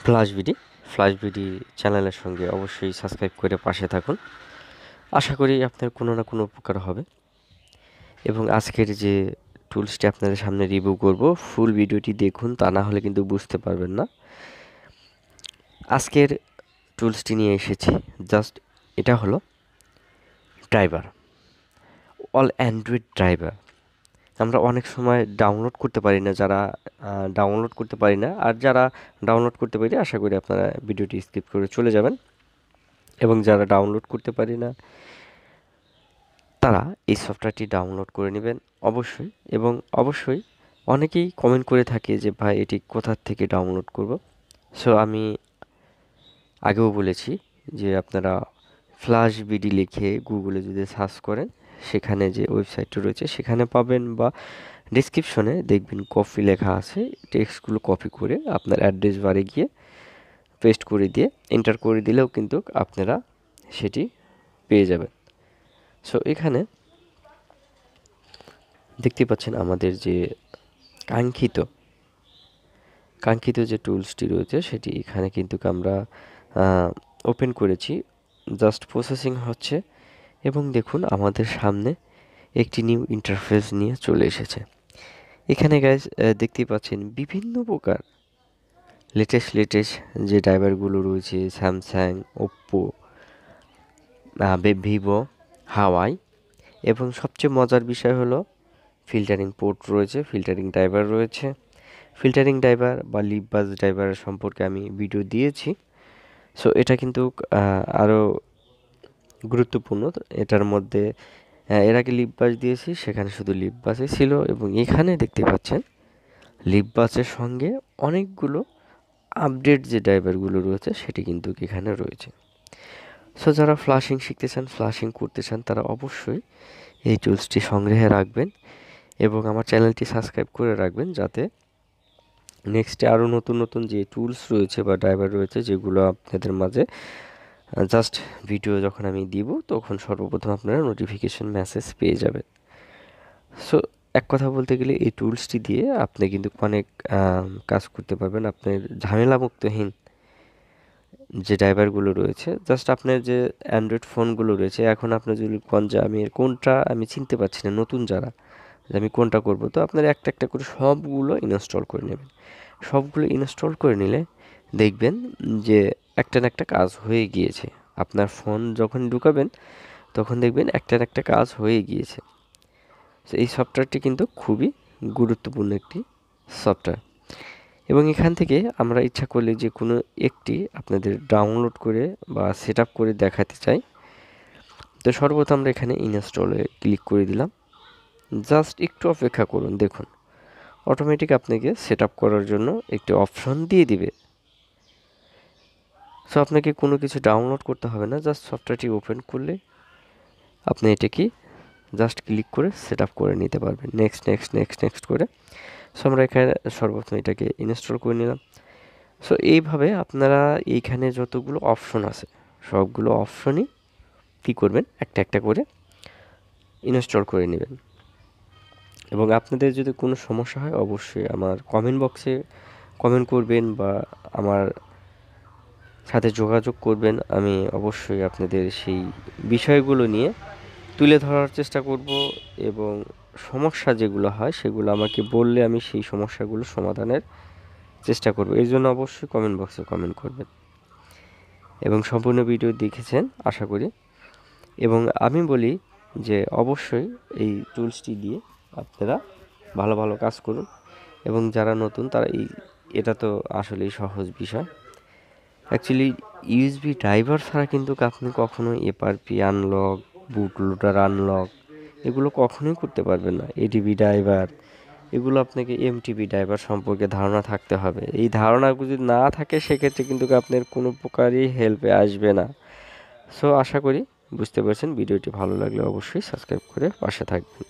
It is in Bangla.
ফ্ল্যাশ ভিডি চ্যানেলের সঙ্গে অবশ্যই সাবস্ক্রাইব করে পাশে থাকুন। আশা করি আপনার কোনো না কোনো উপকার হবে। এবং আজকের যে টুলসটি আপনাদের সামনে রিভিউ করব, ফুল ভিডিওটি দেখুন, তা না হলে কিন্তু বুঝতে পারবেন না। আজকের টুলসটি নিয়ে এসেছি, জাস্ট এটা হলো ড্রাইভার, অল অ্যান্ড্রয়েড ড্রাইভার। আমরা অনেক সময় ডাউনলোড করতে পারি না, আর যারা ডাউনলোড করতে পারি আশা করি আপনারা ভিডিওটি স্কিপ করে চলে যাবেন। এবং যারা ডাউনলোড করতে পারি না তারা এই সফটওয়্যারটি ডাউনলোড করে নেবেন অবশ্যই। এবং অবশ্যই অনেকেই কমেন্ট করে থাকে যে ভাই এটি কোথা থেকে ডাউনলোড করব। সো আমি আগেও বলেছি যে আপনারা ফ্ল্যাশ বিডি লিখে গুগলে যদি সার্চ করেন সেখানে যে ওয়েবসাইটটি রয়েছে সেখানে পাবেন, বা ডিসক্রিপশনে দেখবেন কপি লেখা আছে, টেক্সটগুলো কপি করে আপনার অ্যাড্রেস বারে গিয়ে পেস্ট করে দিয়ে এন্টার করে দিলেও কিন্তু আপনারা সেটি পেয়ে যাবেন। সো এখানে দেখতে পাচ্ছেন আমাদের যে কাঙ্ক্ষিত যে টুলসটি রয়েছে সেটি এখানে কিন্তু আমরা ওপেন করেছি, জাস্ট প্রসেসিং হচ্ছে। এবং দেখুন আমাদের সামনে একটি নিউ ইন্টারফেস নিয়ে চলে এসেছে। এখানে গাইজ দেখতেই পাচ্ছেন বিভিন্ন প্রকার লেটেস্ট যে ড্রাইভারগুলো রয়েছে, স্যামসাং, ওপ্পো, ভিভো, হাওয়াই। এবং সবচেয়ে মজার বিষয় হলো ফিল্টারিং পোর্ট রয়েছে, ফিল্টারিং ড্রাইভার রয়েছে। ফিল্টারিং ড্রাইভার বা লিববাস ড্রাইভার সম্পর্কে আমি ভিডিও দিয়েছি। সো এটা কিন্তু আরও গুরুত্বপূর্ণ। এটার মধ্যে এর আগে লিববাস দিয়েছি, সেখানে শুধু লিববাসই ছিল। এবং এখানে দেখতে পাচ্ছেন লিববাসের সঙ্গে অনেকগুলো আপডেট যে ড্রাইভারগুলো রয়েছে সেটি কিন্তু এখানে রয়েছে। সো যারা ফ্লাশিং শিখতে চান, ফ্লাশিং করতে চান, তারা অবশ্যই এই টুলসটি সংগ্রহে রাখবেন এবং আমার চ্যানেলটি সাবস্ক্রাইব করে রাখবেন, যাতে নেক্সটে আরও নতুন যে টুলস রয়েছে বা ড্রাইভার রয়েছে যেগুলো আপনাদের মাঝে জাস্ট ভিডিও যখন আমি দিব তখন সর্বপ্রথম আপনারা নোটিফিকেশন মেসেজ পেয়ে যাবেন। সো এক কথা বলতে গেলে এই টুলসটি দিয়ে আপনি কিন্তু অনেক কাজ করতে পারবেন। আপনার ঝামেলামুক্তহীন যে ড্রাইভারগুলো রয়েছে, জাস্ট আপনার যে অ্যান্ড্রয়েড ফোনগুলো রয়েছে, এখন আপনি যদি কোন যে কোনটা আমি চিনতে পারছি না, নতুন যারা, যে আমি কোনটা করব, তো আপনারা একটা একটা করে সবগুলো ইনস্টল করে নেবেন। সবগুলো ইনস্টল করে নিলে দেখবেন যে একটা না একটা কাজ হয়ে গিয়েছে। আপনার ফোন যখন ঢুকাবেন তখন দেখবেন একটা না একটা কাজ হয়ে গিয়েছে। তো এই সফটওয়্যারটি কিন্তু খুবই গুরুত্বপূর্ণ একটি সফটওয়্যার। এবং এখান থেকে আমরা ইচ্ছা করলে যে কোনো একটি আপনাদের ডাউনলোড করে বা সেট আপ করে দেখাতে চাই, তো সর্বপ্রথম আমরা এখানে ইনস্টলে ক্লিক করে দিলাম। জাস্ট একটু অপেক্ষা করুন, দেখুন অটোমেটিক আপনাকে সেট আপ করার জন্য একটি অপশন দিয়ে দিবে। সো আপনাকে কোনো কিছু ডাউনলোড করতে হবে না, জাস্ট সফটওয়্যারটি ওপেন করলে আপনি এটাকে জাস্ট ক্লিক করে সেট আপ করে নিতে পারবেন। নেক্সট করে সো আমরা এখানে সর্বপ্রথম এটাকে ইনস্টল করে নিলাম। সো এইভাবে আপনারা এইখানে যতগুলো অপশন আছে সবগুলো অপশনই কী করবেন, একটা একটা করে ইনস্টল করে নেবেন। এবং আপনাদের যদি কোনো সমস্যা হয় অবশ্যই আমার কমেন্ট বক্সে কমেন্ট করবেন বা আমার সাথে যোগাযোগ করবেন। আমি অবশ্যই আপনাদের সেই বিষয়গুলো নিয়ে তুলে ধরার চেষ্টা করব, এবং সমস্যা যেগুলো হয় সেগুলো আমাকে বললে আমি সেই সমস্যাগুলো সমাধানের চেষ্টা করব। এই জন্য অবশ্যই কমেন্ট বক্সে কমেন্ট করবেন। এবং সম্পূর্ণ ভিডিও দেখেছেন আশা করি। এবং আমি বলি যে অবশ্যই এই টুলসটি দিয়ে আপনারা ভালো ভালো কাজ করুন। এবং যারা নতুন তারা এটা তো আসলেই সহজ বিষয়। অ্যাকচুয়ালি ইউএসবি ড্রাইভার ছাড়া কিন্তু আপনি কখনোই এফআরপি আনলক, বুটলোডার আনলক এগুলো কখনোই করতে পারবেন না। এডিবি ড্রাইভার, এগুলো আপনাকে এমটিবি ড্রাইভার সম্পর্কে ধারণা থাকতে হবে। এই ধারণাগুলো যদি না থাকে সেক্ষেত্রে কিন্তু আপনার কোনো প্রকারই হেল্পে আসবে না। সো আশা করি বুঝতে পারছেন। ভিডিওটি ভালো লাগলে অবশ্যই সাবস্ক্রাইব করে পাশে থাকবেন।